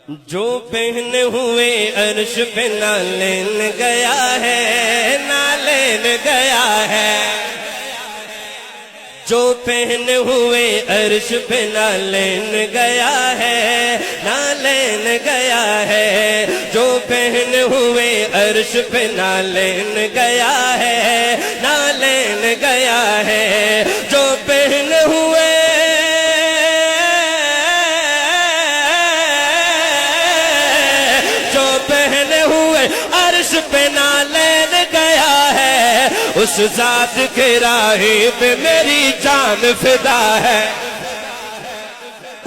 جو پہنے ہوئے عرش پہ نالین گیا ہے، نالین گیا ہے، جو پہنے ہوئے عرش پہ نالین گیا ہے، نالین گیا ہے، جو پہنے ہوئے عرش پہ نالین گیا ہے، نالین گیا ہے، جو پہنے ہوئے عرش پہ نالین گیا ہے، اس ذات کے راہی پہ میری جان فدا ہے،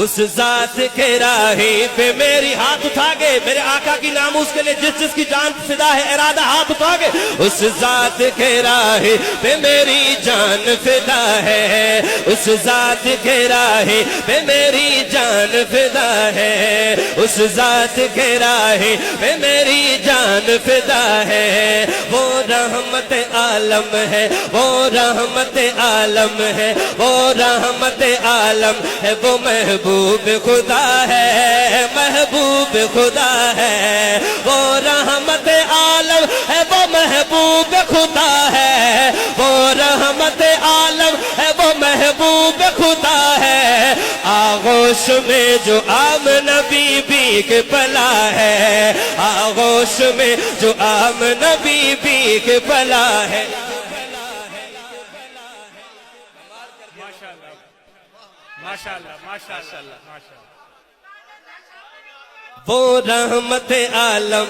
اس ذات کے راہی پہ میری ہاتھ اٹھا گے میرے آقا کی ناموس کے لئے جس جس کی جان فدا ہے ارادہ ہاتھ اٹھا گے، اس ذات کے راہی پہ میری جان فدا ہے، اس ذات کے راہی پہ میری جان فدا ہے، اس ذات کے راہی پہ میری جان فدا ہے، وہ رحمت عالم ہے، وہ رحمت عالم ہے، وہ رحمت عالم ہے، وہ محبوب خدا ہے، محبوب خدا ہے، وہ رحمت عالم ہے، وہ محبوب خدا ہے، وہ رحمت عالم ہے، وہ محبوب خدا ہے، آغوش میں جو آمنہ بی بی کے پلا ہے، آغوش میں جو آمنہ بی بی کے پلا ہے، ماشاءاللہ ماشاءاللہ وہ رحمت عالم،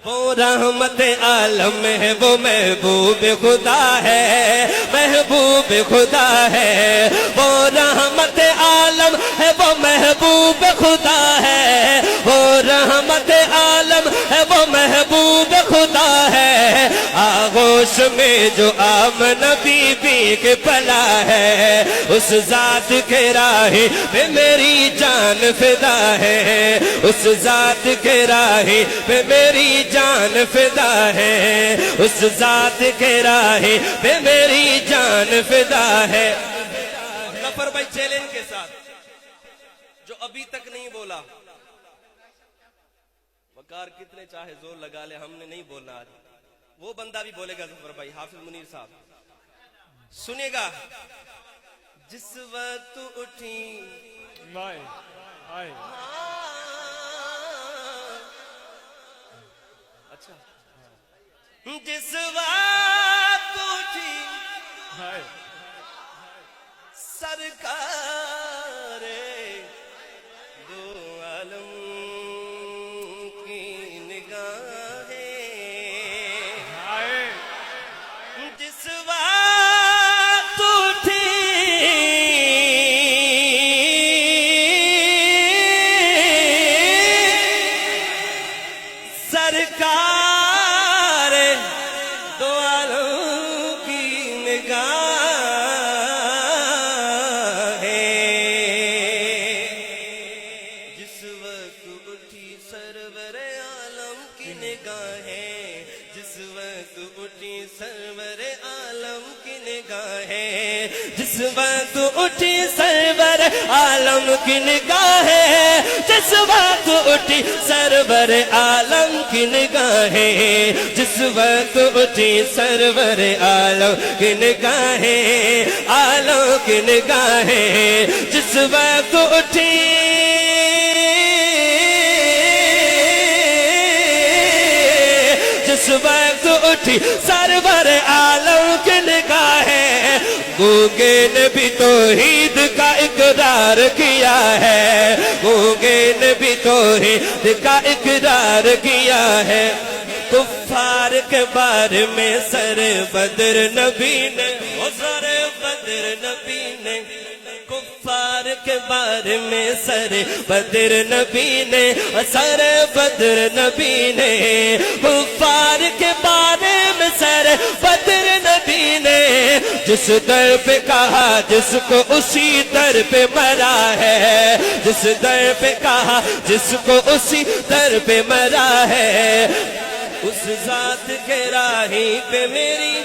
وہ رحمت عالم ہے، وہ محبوب خدا ہے، محبوب خدا ہے، وہ رحمت عالم ہے، وہ محبوب خدا ہے، وہ رحمت عالم ہے، وہ محبوب خدا ہے، آغوش میں جو آمنہ بی بی کے پلا ہے، اس ذات کے راہی پہ میری جان فدا ہے، اس ذات کے راہی پہ میری جان فدا ہے، اس ذات کے راہی پہ میری جان فدا ہے۔ ظفر بھائی چیلنج کے ساتھ جو ابھی تک نہیں بولا، وقار کتنے چاہے زور لگا لے، ہم نے نہیں بولنا آج، وہ بندہ بھی بولے گا ظفر بھائی، حافظ منیر صاحب سنیے گا، جس وقت اٹھی اچھا جس وقت اٹھی سرکار دو عالم کی نگاہیں، جس وقت اٹھی سرکار دو عالم کی نگاہیں، جس وقت اٹھی سرور عالم کی نگاہیں، جس وقت اٹھی سرور عالم کی نگاہیں، جس وقت اٹھی سرور عالم کی نگاہیں، جس وقت اٹھی سرور عالم کی نگاہیں، جس وقت اٹھی سرور عالم کی نگاہیں، عالم کی نگاہیں، جس وقت اٹھی جس وقت اٹھی سرور عالم کی نگاہیں، گونگے نے بھی توحید کا اقرار کیا ہے، گونگے نے بھی توحید کا اقرار کیا ہے، کفار کے بارے میں سر بدر نبی نے، سر بدر نبی نے، کفار کے بارے میں سر بدر نبی نے، سر بدر نبی نے، کفار کے بارے میں سر بدر نبی نے، جس در پہ کہا جس کو اسی در پہ مرا ہے، جس در پہ کہا جس کو اسی در پہ مرا ہے، اس ذات کے راہی پہ میری